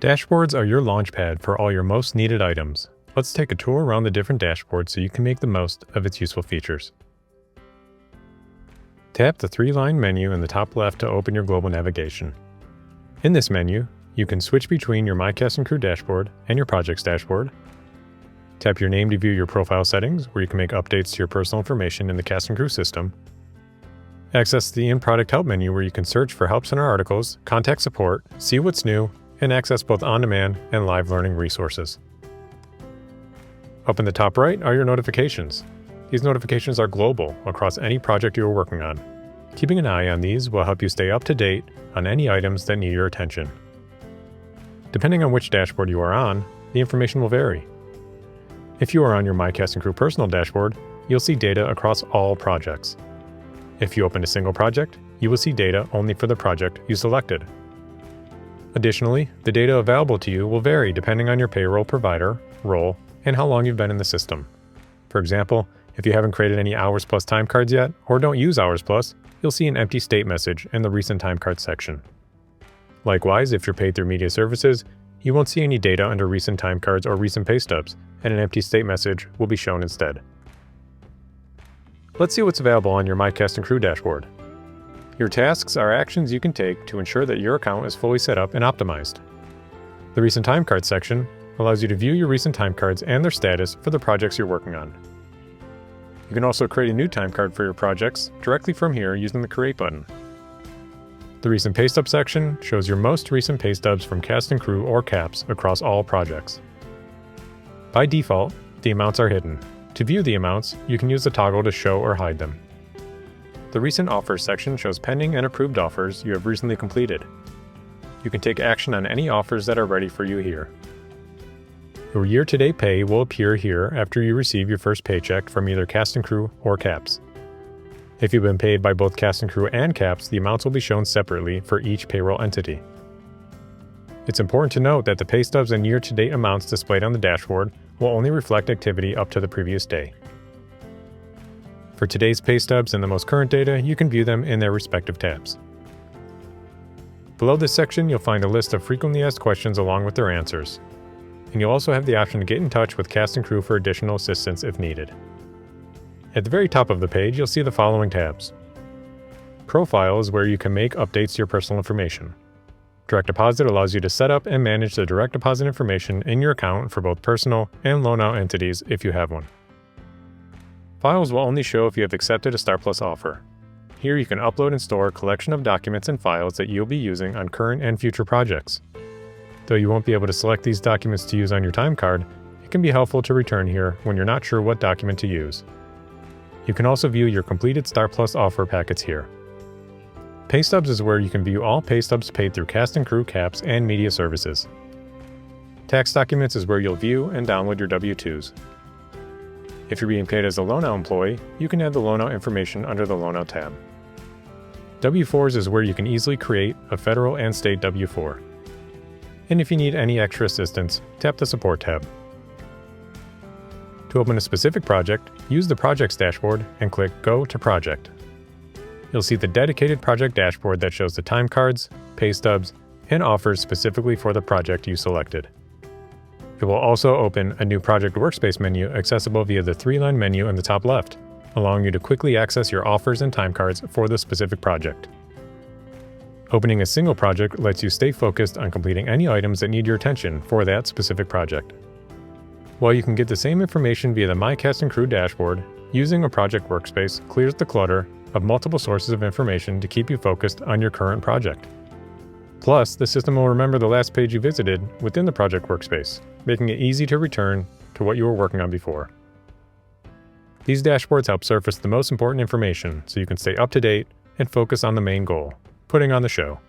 Dashboards are your launchpad for all your most needed items. Let's take a tour around the different dashboards so you can make the most of its useful features. Tap the three-line menu in the top left to open your global navigation. In this menu, you can switch between your MyCast&Crew dashboard and your projects dashboard. Tap your name to view your profile settings, where you can make updates to your personal information in the Cast&Crew system. Access the In-Product Help menu, where you can search for Help Center articles, contact support, see what's new, and access both on-demand and live learning resources. Up in the top right are your notifications. These notifications are global across any project you are working on. Keeping an eye on these will help you stay up to date on any items that need your attention. Depending on which dashboard you are on, the information will vary. If you are on your MyCast&Crew personal dashboard, you'll see data across all projects. If you open a single project, you will see data only for the project you selected. Additionally, the data available to you will vary depending on your payroll provider, role, and how long you've been in the system. For example, if you haven't created any Hours Plus time cards yet, or don't use Hours Plus, you'll see an empty state message in the Recent Time Cards section. Likewise, if you're paid through media services, you won't see any data under Recent Time Cards or Recent Pay Stubs, and an empty state message will be shown instead. Let's see what's available on your MyCast&Crew dashboard. Your tasks are actions you can take to ensure that your account is fully set up and optimized. The Recent Time Cards section allows you to view your recent time cards and their status for the projects you're working on. You can also create a new time card for your projects directly from here using the Create button. The Recent Pay Stub section shows your most recent pay stubs from Cast&Crew or CAPS across all projects. By default, the amounts are hidden. To view the amounts, you can use the toggle to show or hide them. The Recent Offers section shows pending and approved offers you have recently completed. You can take action on any offers that are ready for you here. Your year-to-date pay will appear here after you receive your first paycheck from either Cast&Crew or CAPS. If you've been paid by both Cast&Crew and CAPS, the amounts will be shown separately for each payroll entity. It's important to note that the pay stubs and year-to-date amounts displayed on the dashboard will only reflect activity up to the previous day. For today's pay stubs and the most current data, you can view them in their respective tabs. Below this section, you'll find a list of frequently asked questions along with their answers. And you'll also have the option to get in touch with Cast&Crew for additional assistance if needed. At the very top of the page, you'll see the following tabs. Profile is where you can make updates to your personal information. Direct deposit allows you to set up and manage the direct deposit information in your account for both personal and loan-out entities if you have one. Files will only show if you have accepted a Star Plus offer. Here you can upload and store a collection of documents and files that you'll be using on current and future projects. Though you won't be able to select these documents to use on your time card, it can be helpful to return here when you're not sure what document to use. You can also view your completed Star Plus offer packets here. Pay Stubs is where you can view all pay stubs paid through Cast&Crew, CAPS, and media services. Tax Documents is where you'll view and download your W-2s. If you're being paid as a loan-out employee, you can add the loan-out information under the Loan-Out tab. W-4s is where you can easily create a federal and state W-4. And if you need any extra assistance, tap the Support tab. To open a specific project, use the Projects dashboard and click Go to Project. You'll see the dedicated project dashboard that shows the time cards, pay stubs, and offers specifically for the project you selected. It will also open a new Project Workspace menu accessible via the three-line menu in the top left, allowing you to quickly access your offers and time cards for the specific project. Opening a single project lets you stay focused on completing any items that need your attention for that specific project. While you can get the same information via the MyCast&Crew dashboard, using a Project Workspace clears the clutter of multiple sources of information to keep you focused on your current project. Plus, the system will remember the last page you visited within the Project Workspace, making it easy to return to what you were working on before. These dashboards help surface the most important information so you can stay up to date and focus on the main goal, putting on the show.